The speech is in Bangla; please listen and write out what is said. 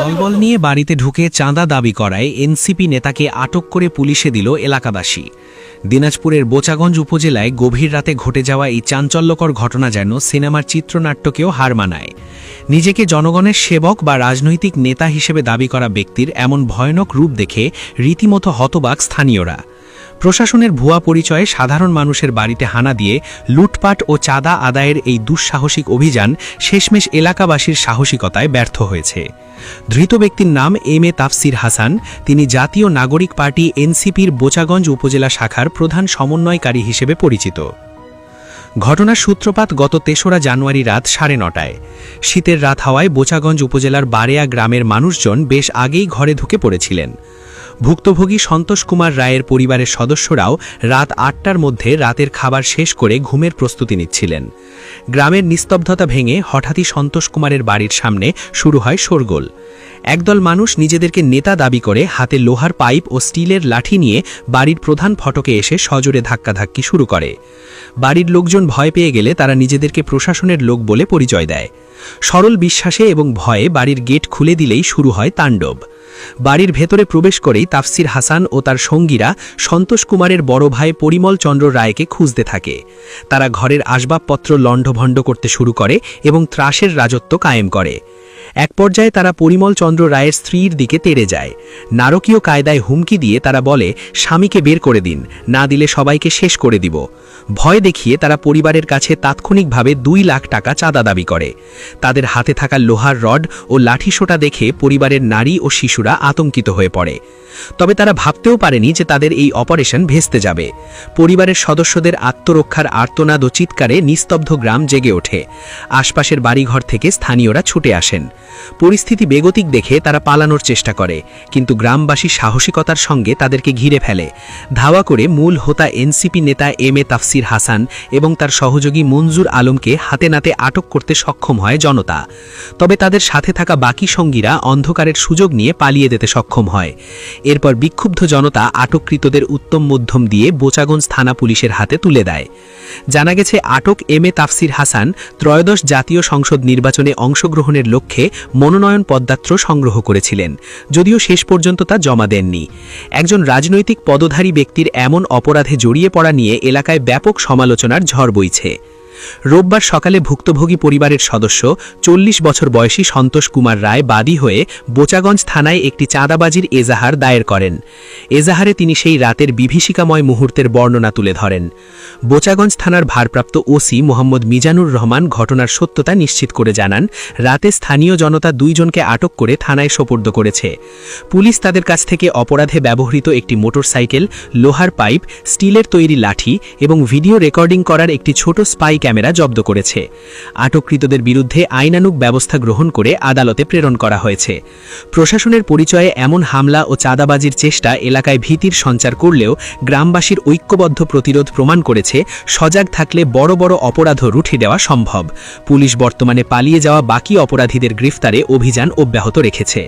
দলবল নিয়ে বাড়িতে ঢুকে চাঁদা দাবি করায় এনসিপি নেতাকে আটক করে পুলিশে দিল এলাকাবাসী। দিনাজপুরের বোচাগঞ্জ উপজেলায় গভীর রাতে ঘটে যাওয়া এই চাঞ্চল্যকর ঘটনা যেন সিনেমার চিত্রনাট্যকেও হার মানায়। নিজেকে জনগণের সেবক বা রাজনৈতিক নেতা হিসেবে দাবি করা ব্যক্তির এমন ভয়ানক রূপ দেখে রীতিমতো হতবাক স্থানীয়রা। প্রশাসনের ভুয়া পরিচয়ে সাধারণ মানুষের বাড়িতে হানা দিয়ে লুটপাট ও চাঁদা আদায়ের এই দুঃসাহসিক অভিযান শেষমেশ এলাকাবাসীর সাহসিকতায় ব্যর্থ হয়েছে। ধৃত ব্যক্তির নাম এম এ তাফসির হাসান। তিনি জাতীয় নাগরিক পার্টি এনসিপির বোচাগঞ্জ উপজেলা শাখার প্রধান সমন্বয়কারী হিসেবে পরিচিত। ঘটনার সূত্রপাত গত ৩রা জানুয়ারি রাত ৯:৩০টায়। শীতের রাত হওয়ায় বোচাগঞ্জ উপজেলার বারেয়া গ্রামের মানুষজন বেশ আগেই ঘরে ঢুকে পড়েছিলেন। ভুক্তভোগী সন্তোষ কুমার রায়ের পরিবারের সদস্যরাও রাত ৮টার মধ্যে রাতের খাবার শেষ করে ঘুমের প্রস্তুতি নিচ্ছিলেন। গ্রামের নিস্তব্ধতা ভেঙে হঠাৎই সন্তোষ কুমারের বাড়ির সামনে শুরু হয় শোরগোল। একদল মানুষ নিজেদেরকে নেতা দাবি করে হাতে লোহার পাইপ ও স্টিলের লাঠি নিয়ে বাড়ির প্রধান ফটকে এসে সজোরে ধাক্কাধাক্কি শুরু করে। বাড়ির লোকজন ভয় পেয়ে গেলে তারা নিজেদেরকে প্রশাসনের লোক বলে পরিচয় দেয়। সরল বিশ্বাসে এবং ভয়ে বাড়ির গেট খুলে দিলেই শুরু হয় তাণ্ডব। বাড়ির ভেতরে প্রবেশ করেই তাফসির হাসান ও তার সঙ্গীরা সন্তোষ কুমারের বড় ভাই পরিমল চন্দ্র রায়কে খুঁজতে থাকে। তারা ঘরের আসবাবপত্র লণ্ডভণ্ড করতে শুরু করে এবং ত্রাসের রাজত্ব কায়েম করে। এক পর্যায়ে তারা পরিমল চন্দ্র রায়ের স্ত্রীর দিকে তেড়ে যায়। নারকীয় কায়দায় হুমকি দিয়ে তারা বলে, স্বামীকে বের করে দিন, না দিলে সবাইকে শেষ করে দিব। ভয় দেখিয়ে তারা পরিবারের কাছে তাৎক্ষণিকভাবে ২ লাখ টাকা চাঁদা দাবি করে। তাদের হাতে থাকা লোহার রড ও লাঠিসোঁটা দেখে পরিবারের নারী ও শিশুরা আতঙ্কিত হয়ে পড়ে। তবে তারা ভাবতেও পারেনি যে তাদের এই অপারেশন ভেস্তে যাবে। পরিবারের সদস্যদের আত্মরক্ষার আর্তনাদ ও চিৎকারে নিস্তব্ধ গ্রাম জেগে ওঠে। আশপাশের বাড়িঘর থেকে স্থানীয়রা ছুটে আসেন। পরিস্থিতি বেগতিক দেখে তারা পালানোর চেষ্টা করে, কিন্তু গ্রামবাসী সাহসিকতার সঙ্গে তাদেরকে ঘিরে ফেলে। ধাওয়া করে মূল হোতা এনসিপি নেতা এম এ তাফসির হাসান এবং তার সহযোগী মঞ্জুর আলমকে হাতে নাতে আটক করতে সক্ষম হয় জনতা। তবে তাদের সাথে থাকা বাকি সঙ্গীরা অন্ধকারের সুযোগ নিয়ে পালিয়ে যেতে সক্ষম হয়। এরপর বিক্ষুব্ধ জনতা আটককৃতদের উত্তম মধ্যম দিয়ে বোচাগঞ্জ থানা পুলিশের হাতে তুলে দেয়। জানা গেছে, আটক এম এ তাফসির হাসান ত্রয়োদশ জাতীয় সংসদ নির্বাচনে অংশগ্রহণের লক্ষ্যে মনোনয়ন পদযাত্র সংগ্রহ করেছিলেন, যদিও শেষ পর্যন্ত তা জমা দেননি। একজন রাজনৈতিক পদধারী ব্যক্তির এমন অপরাধে জড়িয়ে পড়া নিয়ে এলাকায় ব্যাপক সমালোচনার ঝড় বইছে। রোববার সকালে ভুক্তভোগী পরিবারের সদস্য ৪০ বছর বয়সী সন্তোষ কুমার রায় বাদী হয়ে বোচাগঞ্জ থানায় একটি চাঁদাবাজির এজাহার দায়ের করেন। এজাহারে তিনি সেই রাতের বিভীষিকাময় মুহূর্তের বর্ণনা তুলে ধরেন। বোচাগঞ্জ থানার ভারপ্রাপ্ত ওসি মোহাম্মদ মিজানুর রহমান ঘটনার সত্যতা নিশ্চিত করে জানান, রাতে স্থানীয় জনতা ২ জনকে আটক করে থানায় সোপর্দ করেছে। পুলিশ তাদের কাছ থেকে অপরাধে ব্যবহৃত একটি মোটরসাইকেল, লোহার পাইপ, স্টিলের তৈরি লাঠি এবং ভিডিও রেকর্ডিং করার একটি ছোট স্পাই ক্যামেরা জব্দ করেছে। আটককৃতদের বিরুদ্ধে আইনানুগ ব্যবস্থা গ্রহণ করে আদালতে প্রেরণ করা হয়েছে। প্রশাসনের পরিচয়ে এমন হামলা ও চাঁদাবাজির চেষ্টা এলাকায় ভীতির সঞ্চার করলেও গ্রামবাসীর ঐক্যবদ্ধ প্রতিরোধ প্রমাণ করেছে, সজাগ থাকলে বড় বড় অপরাধও রুখে দেওয়া সম্ভব। পুলিশ বর্তমানে পালিয়ে যাওয়া বাকি অপরাধীদের গ্রেফতারে অভিযান অব্যাহত রেখেছে।